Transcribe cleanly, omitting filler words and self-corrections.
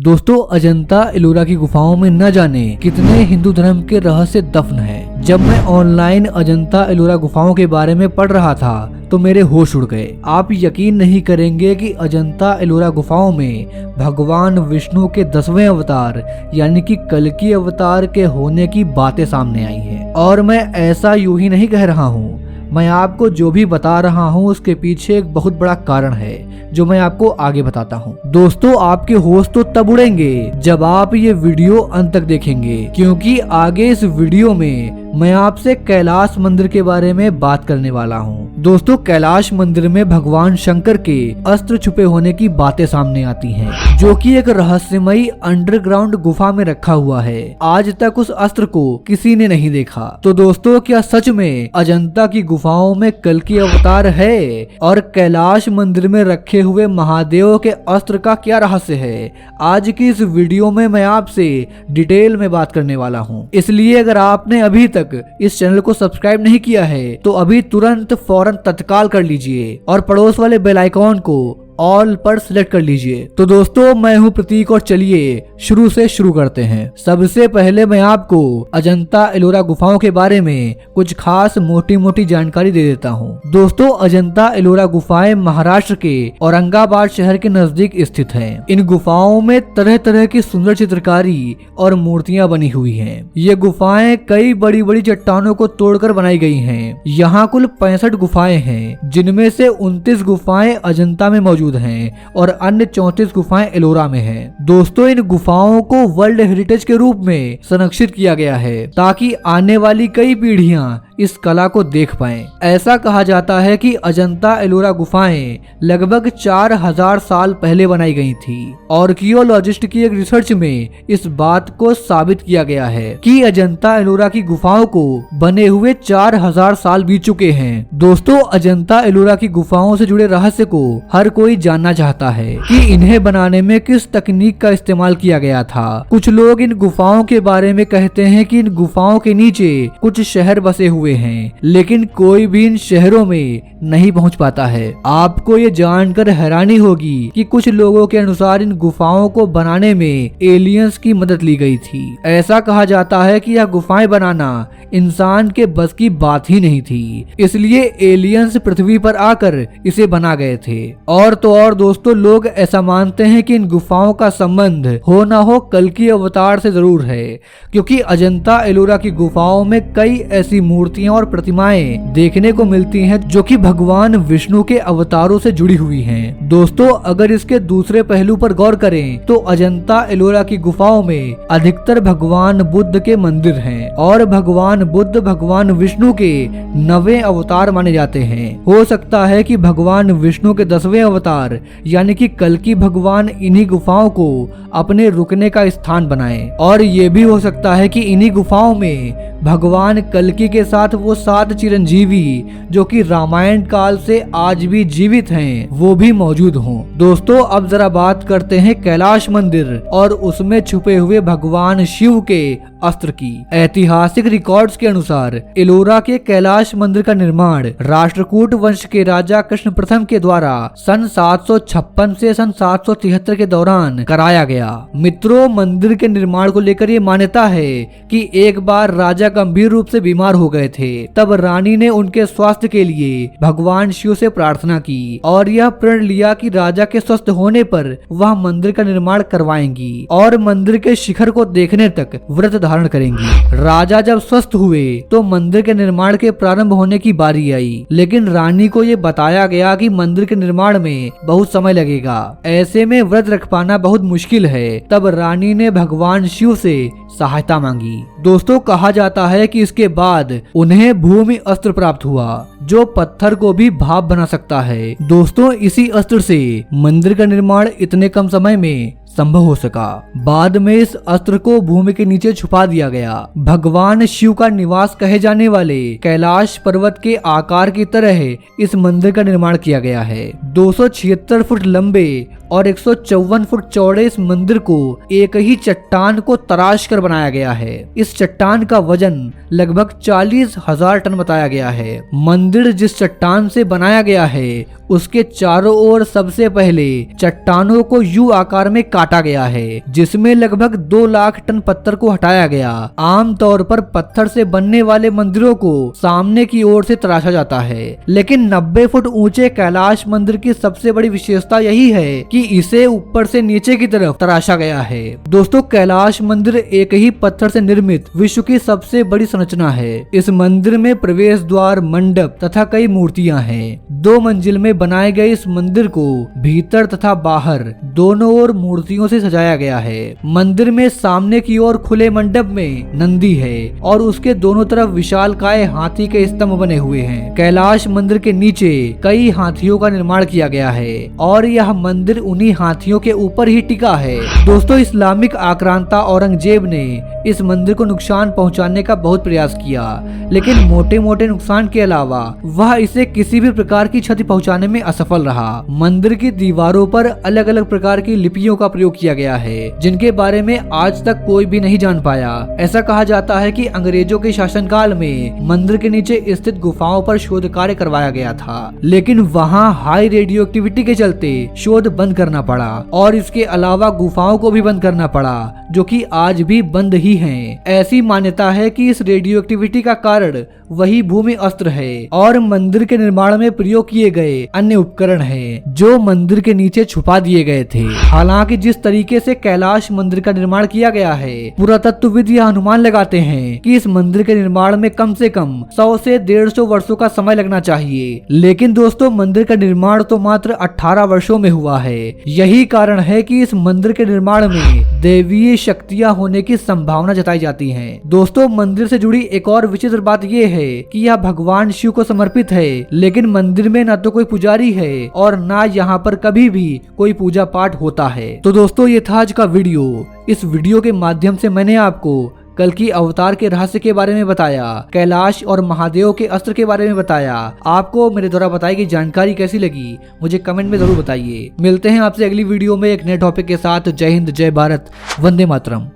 दोस्तों, अजंता एलोरा की गुफाओं में न जाने कितने हिंदू धर्म के रहस्य दफन हैं। जब मैं ऑनलाइन अजंता एलोरा गुफाओं के बारे में पढ़ रहा था तो मेरे होश उड़ गए। आप यकीन नहीं करेंगे कि अजंता एलोरा गुफाओं में भगवान विष्णु के 10वें अवतार यानी कि कल्कि अवतार के होने की बातें सामने आई हैं। और मैं ऐसा यूं ही नहीं कह रहा हूँ, मैं आपको जो भी बता रहा हूँ उसके पीछे एक बहुत बड़ा कारण है जो मैं आपको आगे बताता हूँ। दोस्तों, आपके होश तो तब उड़ेंगे जब आप ये वीडियो अंत तक देखेंगे, क्योंकि आगे इस वीडियो में मैं आपसे कैलाश मंदिर के बारे में बात करने वाला हूँ। दोस्तों, कैलाश मंदिर में भगवान शंकर के अस्त्र छुपे होने की बातें सामने आती हैं, जो कि एक रहस्यमयी अंडरग्राउंड गुफा में रखा हुआ है। आज तक उस अस्त्र को किसी ने नहीं देखा। तो दोस्तों, क्या सच में अजंता की गुफाओं में कल्कि अवतार है? और कैलाश मंदिर में रखे हुए महादेव के अस्त्र का क्या रहस्य है? आज की इस वीडियो में मैं आपसे डिटेल में बात करने वाला हूँ। इसलिए अगर आपने अभी तक इस चैनल को सब्सक्राइब नहीं किया है तो अभी तुरंत फौरन तत्काल कर लीजिए और पड़ोस वाले बेल आइकॉन को ऑल पर सिलेक्ट कर लीजिए। तो दोस्तों, मैं हूं प्रतीक और चलिए शुरू से शुरू करते हैं। सबसे पहले मैं आपको अजंता एलोरा गुफाओं के बारे में कुछ खास मोटी मोटी जानकारी दे देता हूं। दोस्तों, अजंता एलोरा गुफाएं महाराष्ट्र के औरंगाबाद शहर के नजदीक स्थित हैं। इन गुफाओं में तरह तरह की सुंदर चित्रकारी और मूर्तियां बनी हुई हैं। ये गुफाएं कई बड़ी बड़ी चट्टानों को तोड़कर बनाई गई हैं। यहाँ कुल 65 गुफाएं हैं, जिनमें से 29 गुफाएं अजंता में मौजूद हैं और अन्य 34 गुफाएं एलोरा में हैं। दोस्तों, इन गुफाओं को वर्ल्ड हेरिटेज के रूप में संरक्षित किया गया है ताकि आने वाली कई पीढ़ियां इस कला को देख पाएं। ऐसा कहा जाता है कि अजंता एलोरा गुफाएं लगभग 4000 साल पहले बनाई गई थी। आर्कियोलॉजिस्ट की एक रिसर्च में इस बात को साबित किया गया है कि अजंता एलोरा की गुफाओं को बने हुए 4000 साल बीत चुके हैं। दोस्तों, अजंता एलोरा की गुफाओं से जुड़े रहस्य को हर कोई जानना चाहता है कि इन्हें बनाने में किस तकनीक का इस्तेमाल किया गया था। कुछ लोग इन गुफाओं के बारे में कहते हैं कि इन गुफाओं के नीचे कुछ शहर बसे हुए हैं, लेकिन कोई भी इन शहरों में नहीं पहुंच पाता है। आपको ये जानकर हैरानी होगी कि कुछ लोगों के अनुसार इन गुफाओं को बनाने में एलियंस की मदद ली गई थी। ऐसा कहा जाता है कि यह गुफाएं बनाना इंसान के बस की बात ही नहीं थी, इसलिए एलियंस पृथ्वी पर आकर इसे बना गए थे। और तो और दोस्तों, लोग ऐसा मानते हैं कि इन गुफाओं का संबंध हो ना हो कल्कि अवतार से जरूर है, क्योंकि अजंता एलोरा की गुफाओं में कई ऐसी मूर्तियां और प्रतिमाएं देखने को मिलती हैं जो कि भगवान विष्णु के अवतारों से जुड़ी हुई हैं। दोस्तों, अगर इसके दूसरे पहलू पर गौर करें तो अजंता एलोरा की गुफाओं में अधिकतर भगवान बुद्ध के मंदिर हैं और भगवान बुद्ध भगवान विष्णु के 9वें अवतार माने जाते हैं। हो सकता है कि भगवान विष्णु के 10वें अवतार यानी कि कल्कि भगवान इन्हीं गुफाओं को अपने रुकने का स्थान बनाएं। और ये भी हो सकता है कि इन्हीं गुफाओं में भगवान कल्कि के साथ वो 7 चिरंजीवी जो कि रामायण काल से आज भी जीवित हैं वो भी मौजूद हों। दोस्तों, अब जरा बात करते हैं कैलाश मंदिर और उसमें छुपे हुए भगवान शिव के अस्त्र की। ऐतिहासिक रिकॉर्ड्स के अनुसार एलोरा के कैलाश मंदिर का निर्माण राष्ट्रकूट वंश के राजा कृष्ण प्रथम के द्वारा सन 756 से सन 773 के दौरान कराया गया। मित्रों, मंदिर के निर्माण को लेकर ये मान्यता है कि एक बार राजा गंभीर रूप से बीमार हो गए थे। तब रानी ने उनके स्वास्थ्य के लिए भगवान शिव से प्रार्थना की और यह प्रण लिया कि राजा के स्वस्थ होने पर वह मंदिर का निर्माण करवाएंगी और मंदिर के शिखर को देखने तक व्रत धारण करेंगी। राजा जब स्वस्थ हुए तो मंदिर के निर्माण के प्रारंभ होने की बारी आई, लेकिन रानी को ये बताया गया कि मंदिर के निर्माण में बहुत समय लगेगा, ऐसे में व्रत रख पाना बहुत मुश्किल है। तब रानी ने भगवान शिव से सहायता मांगी। दोस्तों, कहा जाता है कि इसके बाद उन्हें भूमि अस्त्र प्राप्त हुआ जो पत्थर को भी भाप बना सकता है। दोस्तों, इसी अस्त्र से मंदिर का निर्माण इतने कम समय में संभव हो सका। बाद में इस अस्त्र को भूमि के नीचे छुपा दिया गया। भगवान शिव का निवास कहे जाने वाले कैलाश पर्वत के आकार की तरह इस मंदिर का निर्माण किया गया है। 276 फुट लंबे और 154 फुट चौड़े इस मंदिर को एक ही चट्टान को तराश कर बनाया गया है। इस चट्टान का वजन लगभग 40,000 टन बताया गया है। मंदिर जिस चट्टान से बनाया गया है उसके चारों ओर सबसे पहले चट्टानों को यू आकार में काटा गया है, जिसमें लगभग 2 लाख टन पत्थर को हटाया गया। आमतौर पर पत्थर से बनने वाले मंदिरों को सामने की ओर से तराशा जाता है, लेकिन 90 फुट ऊंचे कैलाश मंदिर की सबसे बड़ी विशेषता यही है कि इसे ऊपर से नीचे की तरफ तराशा गया है। दोस्तों, कैलाश मंदिर एक ही पत्थर से निर्मित विश्व की सबसे बड़ी संरचना है। इस मंदिर में प्रवेश द्वार, मंडप तथा कई मूर्तियां हैं। 2 मंजिल में बनाए गए इस मंदिर को भीतर तथा बाहर दोनों ओर मूर्तियों से सजाया गया है। मंदिर में सामने की ओर खुले मंडप में नंदी है और उसके दोनों तरफ विशालकाय हाथी के स्तंभ बने हुए हैं। कैलाश मंदिर के नीचे कई हाथियों का निर्माण किया गया है और यह मंदिर उन्हीं हाथियों के ऊपर ही टिका है। दोस्तों, इस्लामिक आक्रांता औरंगजेब ने इस मंदिर को नुकसान पहुंचाने का बहुत प्रयास किया, लेकिन मोटे मोटे नुकसान के अलावा वह इसे किसी भी प्रकार की क्षति पहुंचाने में असफल रहा। मंदिर की दीवारों पर अलग अलग प्रकार की लिपियों का प्रयोग किया गया है, जिनके बारे में आज तक कोई भी नहीं जान पाया। ऐसा कहा जाता है कि अंग्रेजों के शासनकाल में मंदिर के नीचे स्थित गुफाओं पर शोध कार्य करवाया गया था, लेकिन वहाँ हाई रेडियो एक्टिविटी के चलते शोध बंद करना पड़ा और इसके अलावा गुफाओं को भी बंद करना पड़ा, जो कि आज भी बंद ही हैं। ऐसी मान्यता है कि इस रेडियो एक्टिविटी का कारण वही भूमि अस्त्र है और मंदिर के निर्माण में प्रयोग किए गए अन्य उपकरण हैं, जो मंदिर के नीचे छुपा दिए गए थे। हालांकि जिस तरीके से कैलाश मंदिर का निर्माण किया गया है, पुरातत्वविद यह अनुमान लगाते हैं कि इस मंदिर के निर्माण में कम से कम 100 से 150 वर्षों का समय लगना चाहिए। लेकिन दोस्तों, मंदिर का निर्माण तो मात्र 18 वर्षों में हुआ है। यही कारण है कि इस मंदिर के निर्माण में दैवीय शक्तियां होने की संभावना जताई जाती है। दोस्तों, मंदिर से जुड़ी एक और विचित्र बात यह है कि यह भगवान शिव को समर्पित है, लेकिन मंदिर में न तो कोई पुजारी है और न यहाँ पर कभी भी कोई पूजा पाठ होता है। तो दोस्तों, ये था आज का वीडियो। इस वीडियो के माध्यम से मैंने आपको कल्कि अवतार के रहस्य के बारे में बताया, कैलाश और महादेव के अस्त्र के बारे में बताया। आपको मेरे द्वारा बताई गई जानकारी कैसी लगी, मुझे कमेंट में जरूर बताइए। मिलते हैं आपसे अगली वीडियो में एक नए टॉपिक के साथ। जय हिंद, जय भारत, वंदे मातरम।